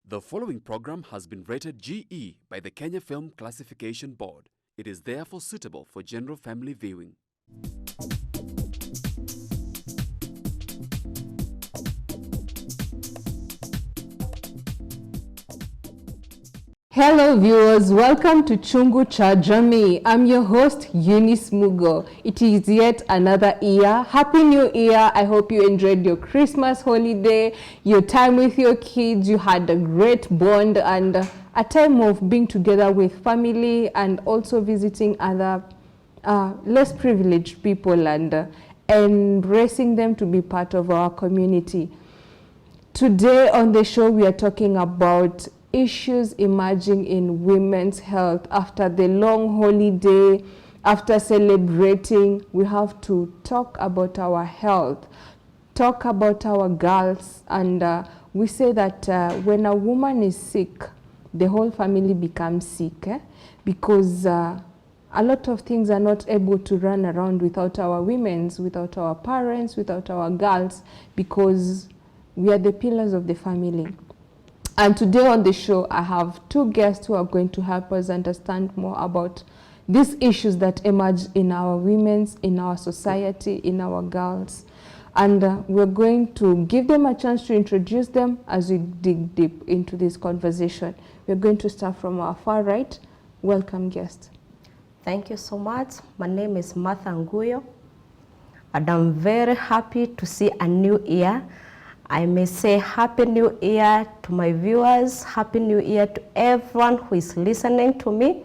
The following program has been rated GE by the Kenya Film Classification Board. It is therefore suitable for general family viewing. Hello viewers, welcome to Chungu cha Jamii. I'm your host Eunice Mugo. It is yet another year. Happy New Year. I hope you enjoyed your Christmas holiday, your time with your kids, you had a great bond and a time of being together with family and also visiting other less privileged people and embracing them to be part of our community. Today on the show we are talking about issues emerging in women's health after the long holiday, after celebrating. We have to talk about our health, talk about our girls, and we say that when a woman is sick, the whole family becomes sick because a lot of things are not able to run around without our women's, without our parents, without our girls, because we are the pillars of the family. And today on the show, I have two guests who are going to help us understand more about these issues that emerge in our women's, in our society, in our girls. And we're going to give them a chance to introduce them as we dig deep into this conversation. We're going to start from our far right. Welcome, guest. Thank you so much. My name is Martha Nguyo, and I'm very happy to see a new year. I may say Happy New Year to my viewers, Happy New Year to everyone who is listening to me.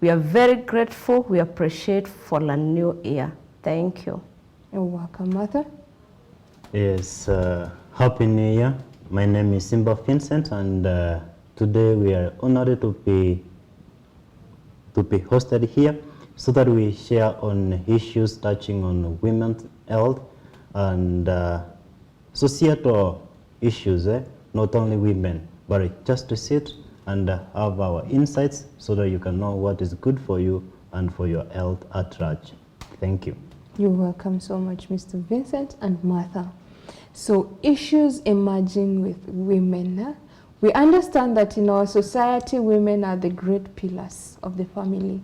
We are very grateful, we appreciate for a new year. Thank you. You're welcome, Martha. Yes, Happy New Year. My name is Simba Vincent, and today we are honored to be hosted here so that we share on issues touching on women's health and societal issues, not only women, but just to sit and have our insights so that you can know what is good for you and for your health at large. Thank you. You're welcome so much, Mr. Vincent and Martha. So, issues emerging with women. We understand that in our society, women are the great pillars of the family.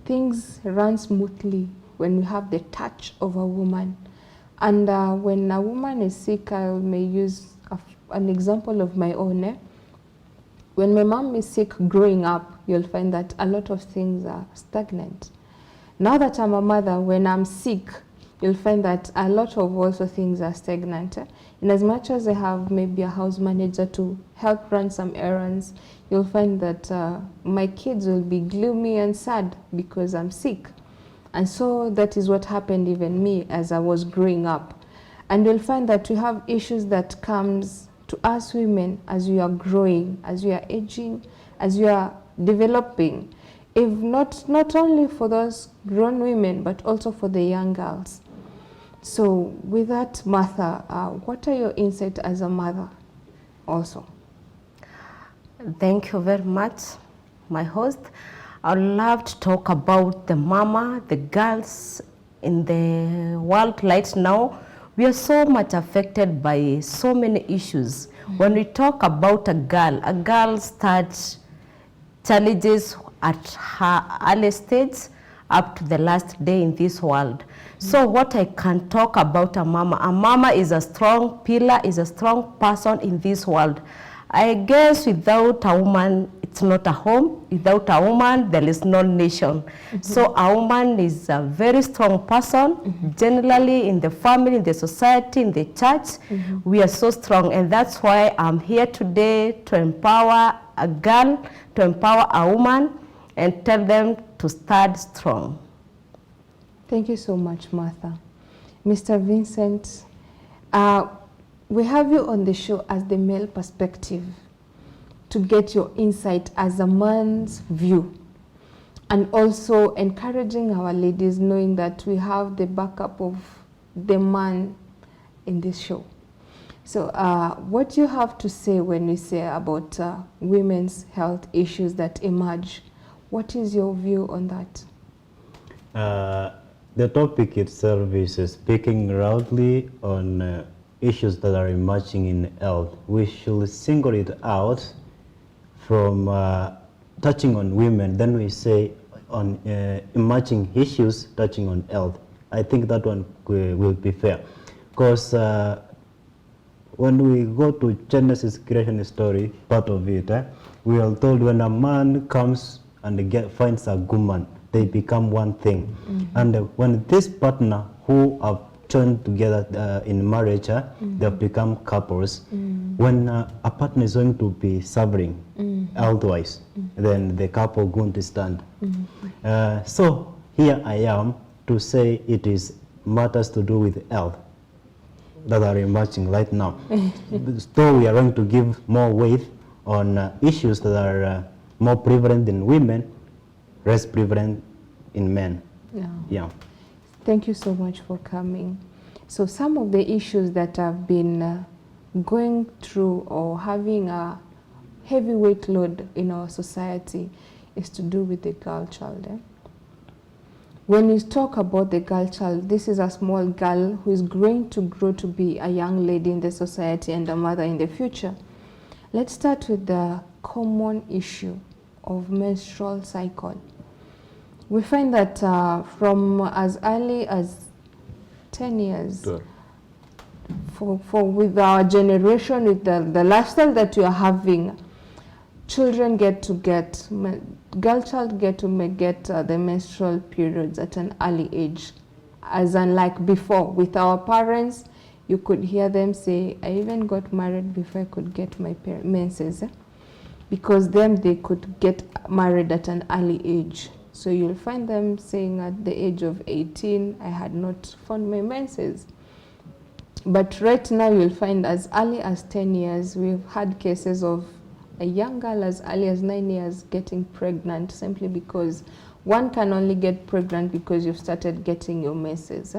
Things run smoothly when we have the touch of a woman. And when a woman is sick, I may use an example of my own. When my mom is sick growing up, you'll find that a lot of things are stagnant. Now that I'm a mother, when I'm sick, you'll find that a lot of also things are stagnant. In as much as I have maybe a house manager to help run some errands, you'll find that my kids will be gloomy and sad because I'm sick. And so that is what happened even me as I was growing up. And you'll find that we have issues that comes to us women as we are growing, as we are aging, as we are developing. If not only for those grown women, but also for the young girls. So with that, Martha, what are your insights as a mother also? Thank you very much, my host. I would love to talk about the mama, the girls in the world right now. We are so much affected by so many issues. When we talk about a girl starts challenges at her early stage up to the last day in this world. So what I can talk about a mama is a strong pillar, is a strong person in this world. I guess without a woman, it's not a home. Without a woman, there is no nation. So a woman is a very strong person. Generally in the family, in the society, in the church, we are so strong. And that's why I'm here today to empower a girl, to empower a woman, and tell them to start strong. Thank you so much, Martha. Mr. Vincent, we have you on the show as the male perspective to get your insight as a man's view, and also encouraging our ladies knowing that we have the backup of the man in this show. So what do you have to say when we say about women's health issues that emerge? What is your view on that? The topic itself is speaking loudly on issues that are emerging in health, we should single it out from touching on women, then we say on emerging issues touching on health. I think that one will be fair. Because when we go to Genesis creation story, part of it, we are told when a man comes and finds a woman, they become one thing. And when this partner who have joined together in marriage, they have become couples. When a partner is going to be suffering health-wise, then the couple going to stand. So here I am to say it is matters to do with health that are emerging right now. So we are going to give more weight on issues that are more prevalent in women, less prevalent in men. Yeah. Thank you so much for coming. So some of the issues that have been going through or having a heavyweight load in our society is to do with the girl child. When you talk about the girl child, this is a small girl who is going to grow to be a young lady in the society and a mother in the future. Let's start with the common issue of menstrual cycle. We find that from as early as 10 years, with our generation, with the lifestyle that you are having, children girl child get the menstrual periods at an early age. As unlike before, with our parents, you could hear them say, I even got married before I could get my menses. Because then they could get married at an early age. So you'll find them saying at the age of 18, I had not found my menses. But right now you'll find as early as 10 years, we've had cases of a young girl as early as 9 years getting pregnant simply because one can only get pregnant because you've started getting your menses.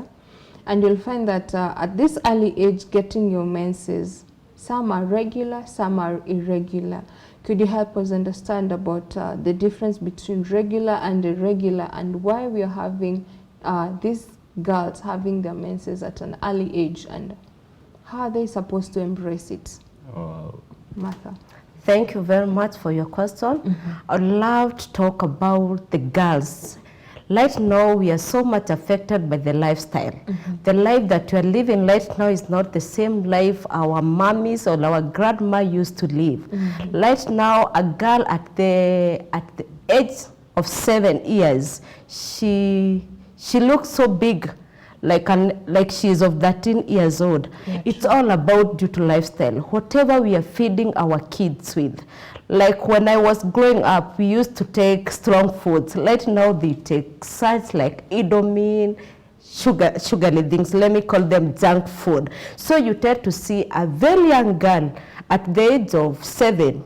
And you'll find that at this early age, getting your menses, some are regular, some are irregular. Could you help us understand about the difference between regular and irregular and why we are having these girls having their menses at an early age and how are they supposed to embrace it? Martha. Thank you very much for your question. I'd love to talk about the girls. Right now, we are so much affected by the lifestyle. The life that we are living right now is not the same life our mommies or our grandma used to live. Right now, a girl at the age of 7 years, she looks so big, like she is of 13 years old. Yeah, it's all about due to lifestyle. Whatever we are feeding our kids with. Like when I was growing up, we used to take strong foods. Right now they take such like Indomie, sugary things, let me call them junk food. So you tend to see a very young girl at the age of 7,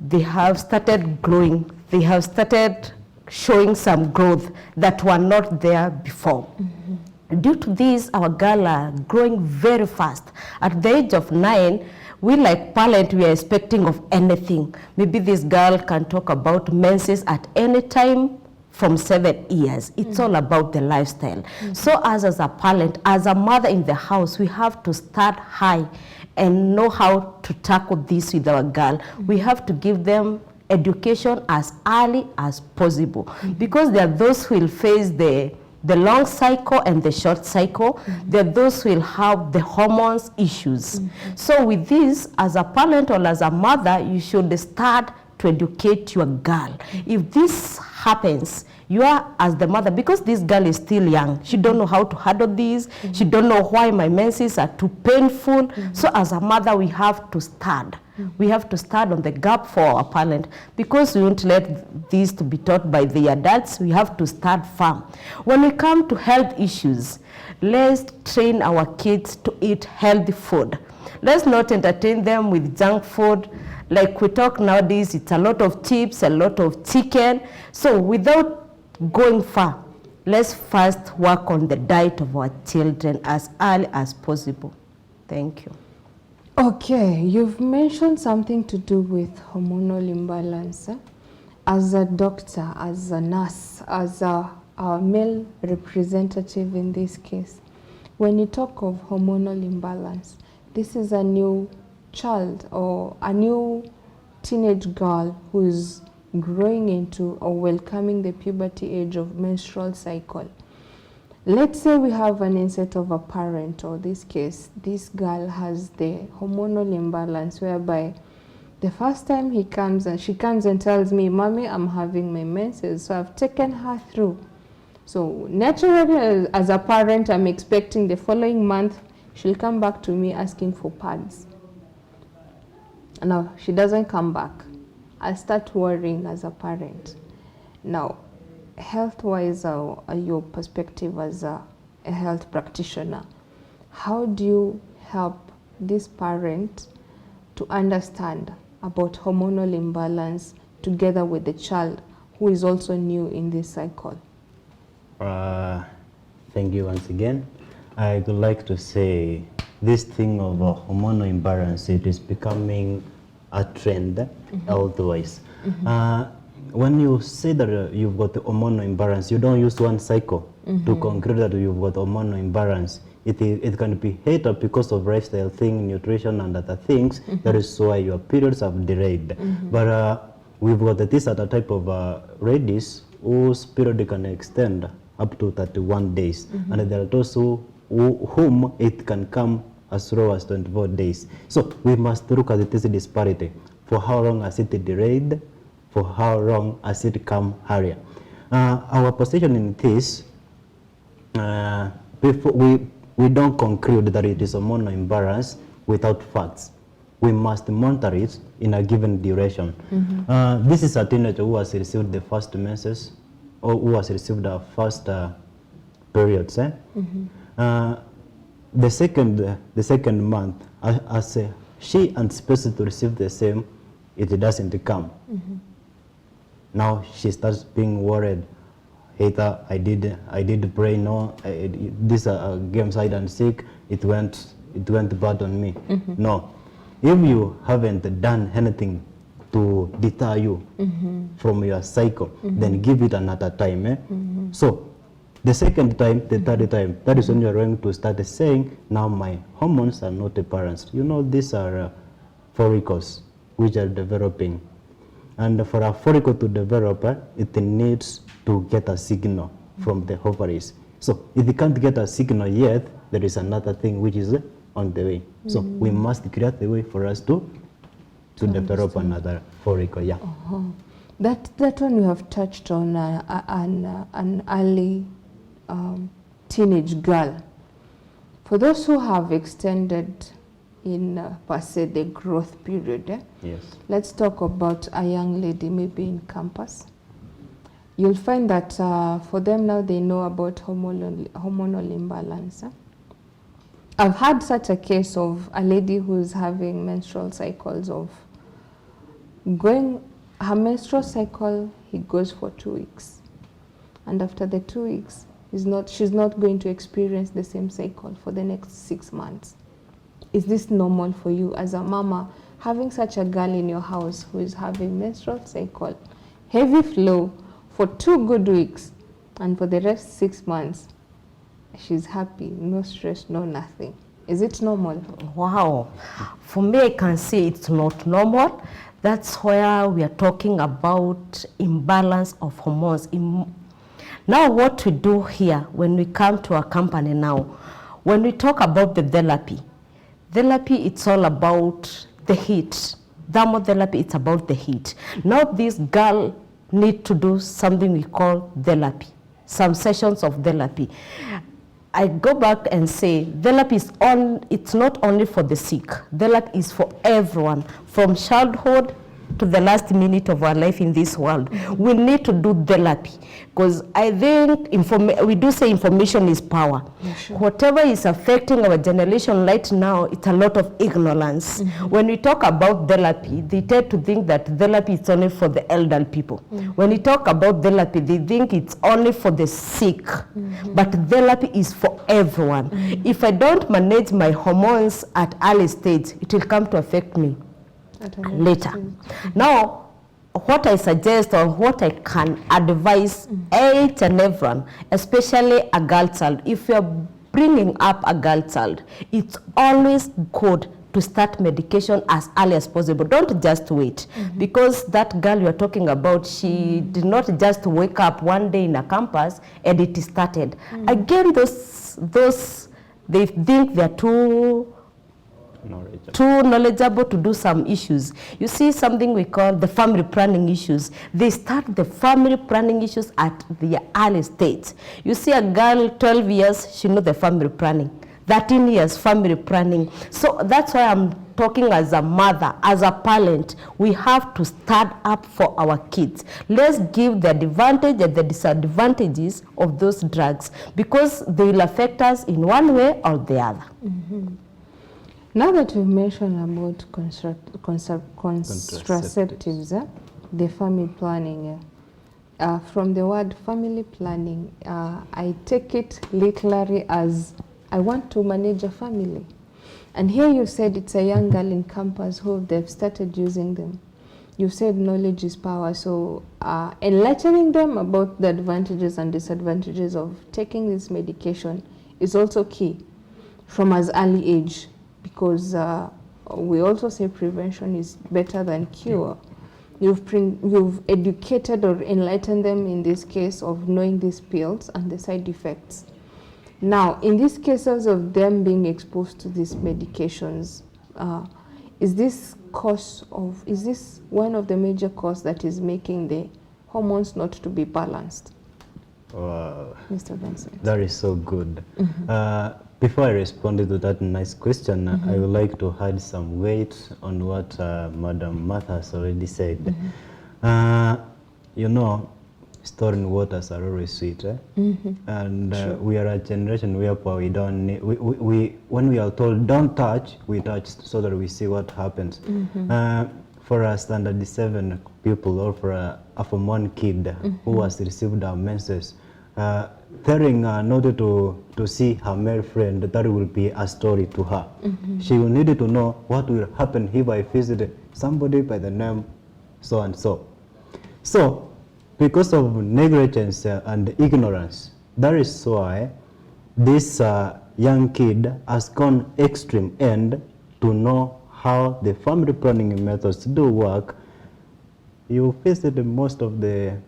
they have started growing, they have started showing some growth that were not there before. Due to this, our girls are growing very fast. At the age of 9, we like parents, we are expecting of anything. Maybe this girl can talk about menses at any time from 7 years. It's all about the lifestyle. So as a parent, as a mother in the house, we have to start high and know how to tackle this with our girl. We have to give them education as early as possible because there are those who will face the long cycle and the short cycle. There are those who will have the hormones issues. So with this, as a parent or as a mother, you should start to educate your girl. If this happens, you are as the mother, because this girl is still young, she don't know how to handle this, she don't know why my menses are too painful. So as a mother, we have to start. We have to start on the gap for our parent, because we won't let these to be taught by the adults. We have to start firm. When we come to health issues, let's train our kids to eat healthy food. Let's not entertain them with junk food. Like we talk nowadays, it's a lot of chips, a lot of chicken. So without going far, let's first work on the diet of our children as early as possible. Thank you. Okay, you've mentioned something to do with hormonal imbalance. As a doctor, as a nurse, as a male representative in this case, when you talk of hormonal imbalance, this is a new child or a new teenage girl who's growing into or welcoming the puberty age of menstrual cycle. Let's say we have an inset of a parent, or this case, this girl has the hormonal imbalance whereby the first time she comes and tells me, Mommy, I'm having my menses. So I've taken her through. So naturally, as a parent, I'm expecting the following month, she'll come back to me asking for pads. Now, she doesn't come back. I start worrying as a parent. Now, health-wise, your perspective as a health practitioner, how do you help this parent to understand about hormonal imbalance together with the child who is also new in this cycle? Thank you once again. I would like to say this thing of hormonal imbalance, it is becoming a trend health-wise. When you say that you've got the hormonal imbalance, you don't use one cycle to conclude that you've got hormonal imbalance. It can be either because of lifestyle thing, nutrition and other things. That is why your periods have delayed. But we've got this other type of ladies whose period can extend up to 31 days. And there are those whom it can come as low as 24 days. So we must look at this disparity. For how long has it delayed? For how long has it come earlier? Our position in this, before we don't conclude that it is hormonal imbalance without facts. We must monitor it in a given duration. This is a teenager who has received the first menses, or who has received the first periods. The second month, as she anticipates to receive the same, it doesn't come. Now she starts being worried. Either I did pray, no, this game hide and seek, it went bad on me. No, if you haven't done anything to deter you from your cycle, then give it another time. So the second time, the third time, that is when you're going to start saying, now my hormones are not balanced. You know, these are follicles which are developing. And for a follicle to develop, it needs to get a signal from the ovaries. So if you can't get a signal yet, there is another thing which is on the way. So we must create the way for us to develop another follicle. Yeah. That one you have touched on an early teenage girl. For those who have extended in per se the growth period, Yes. Let's talk about a young lady maybe in campus. You'll find that for them now they know about hormonal imbalance. I've had such a case of a lady who's having menstrual cycles of her menstrual cycle, he goes for 2 weeks. And after the 2 weeks, she's not going to experience the same cycle for the next 6 months. Is this normal for you as a mama, having such a girl in your house who is having menstrual cycle, heavy flow for 2 good weeks, and for the rest 6 months, she's happy, no stress, no nothing? Is it normal? Wow. For me, I can say it's not normal. That's where we are talking about imbalance of hormones. Now what we do here when we come to our company now, when we talk about the therapy, it's all about the heat. Thermotherapy, it's about the heat. Now this girl need to do something we call therapy, some sessions of therapy. I go back and say therapy it's not only for the sick. Therapy is for everyone, from childhood to the last minute of our life in this world. We need to do therapy, because I think we do say information is power. Yeah, sure. Whatever is affecting our generation right now, it's a lot of ignorance. When we talk about therapy, they tend to think that therapy is only for the elderly people. When we talk about therapy, they think it's only for the sick. But therapy is for everyone. If I don't manage my hormones at early stage, it will come to affect me later. Now, what I suggest or what I can advise each and everyone, especially a girl child, if you're bringing up a girl child, it's always good to start medication as early as possible. Don't just wait, because that girl you're talking about, she did not just wake up one day in a campus and it started. Again, those they think they're too knowledgeable to do some issues. You see something we call the family planning issues. They start the family planning issues at the early stage. You see a girl, 12 years, she knows the family planning. 13 years, family planning. So that's why I'm talking as a mother, as a parent, we have to stand up for our kids. Let's give the advantage and the disadvantages of those drugs, because they will affect us in one way or the other. Now that we've mentioned about contraceptives, the family planning, from the word family planning, I take it literally as I want to manage a family. And here you said it's a young girl in campus who they've started using them. You said knowledge is power, so enlightening them about the advantages and disadvantages of taking this medication is also key from as early age, because we also say prevention is better than cure. You've educated or enlightened them in this case of knowing these pills and the side effects. Now, in these cases of them being exposed to these medications, is this one of the major causes that is making the hormones not to be balanced? Mr. Vincent. That is so good. Before I respond to that nice question, I would like to add some weight on what Madam Martha has already said. You know, storing waters are always sweet, and sure. We are a generation where we don't need, when we are told don't touch, we touch so that we see what happens. For a standard 7 pupil, or for a Form 1 kid who has received our menses, telling not to see her male friend, that will be a story to her. She will need to know what will happen if I visit somebody by the name so and so. So, because of negligence and ignorance, that is why this young kid has gone extreme end to know how the family planning methods do work. You visit most of the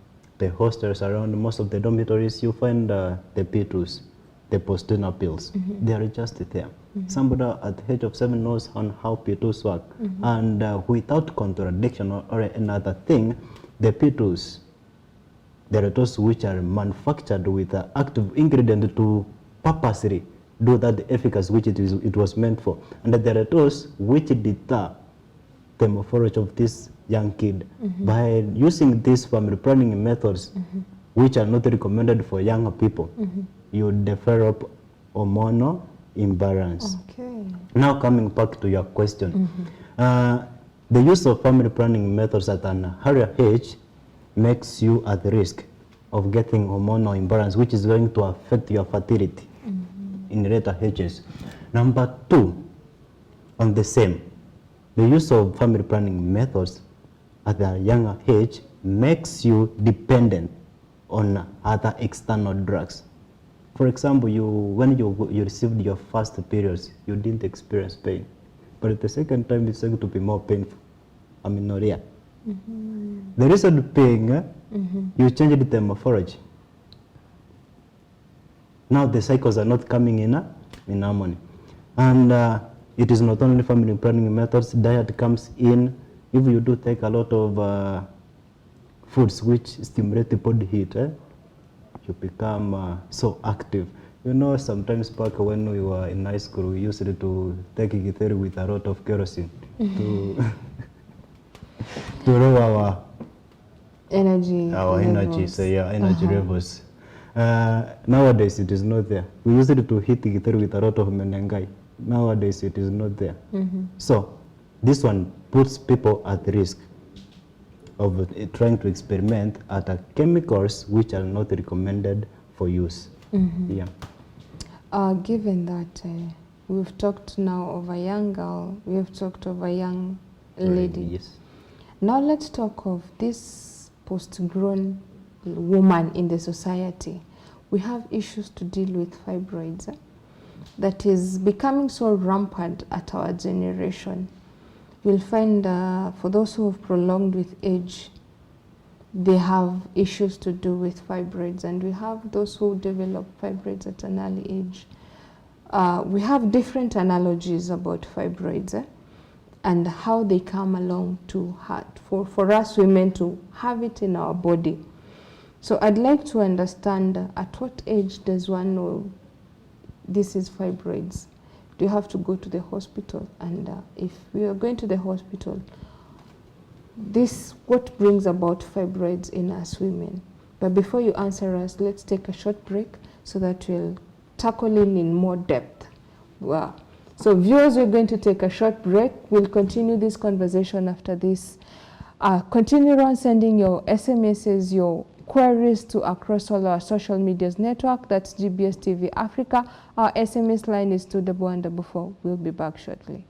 hostels around, most of the dormitories, you find the P2s, the postnatal pills. They are just there. Somebody at the age of 7 knows on how P2s work. And without contradiction or another thing, the P2s, there are those which are manufactured with an active ingredient to purposely do that efficacy which it was meant for. And there are those which deter the morphology of this young kid by using these family planning methods, which are not recommended for younger people. You develop hormonal imbalance. Okay. Now coming back to your question, the use of family planning methods at an earlier age makes you at risk of getting hormonal imbalance, which is going to affect your fertility in later ages. Number 2, on the same, the use of family planning methods at a younger age makes you dependent on other external drugs. For example, when you received your first periods, you didn't experience pain, but at the second time it's going to be more painful. Amenorrhea. The reason being, you changed the morphology. Now the cycles are not coming in harmony. And it is not only family planning methods, diet comes in. If you do take a lot of foods which stimulate the body heat, you become so active. You know, sometimes back when we were in high school, we used to take githeri with a lot of kerosene to lower our energy, so yeah, energy levels. Nowadays it is not there. We used to hit githeri with a lot of menengai. Nowadays it is not there. So this one puts people at risk of trying to experiment at chemicals which are not recommended for use. Yeah. Given that we've talked now of a young girl, we've talked of a young lady. Yes. Now let's talk of this post-grown woman in the society. We have issues to deal with fibroids. that is becoming so rampant at our generation. You'll find for those who have prolonged with age, they have issues to do with fibroids, and we have those who develop fibroids at an early age. We have different analogies about fibroids and how they come along to for us women to have it in our body. So I'd like to understand at what age does one know this is fibroids? Do you have to go to the hospital? And if we are going to the hospital, what brings about fibroids in us women? But before you answer us, let's take a short break so that we'll tackle in more depth. Wow. So viewers, we're going to take a short break. We'll continue this conversation after this. Continue on sending your SMSs, your queries to across all our social medias network. That's GBS TV Africa. Our SMS line is 2144. We'll be back shortly.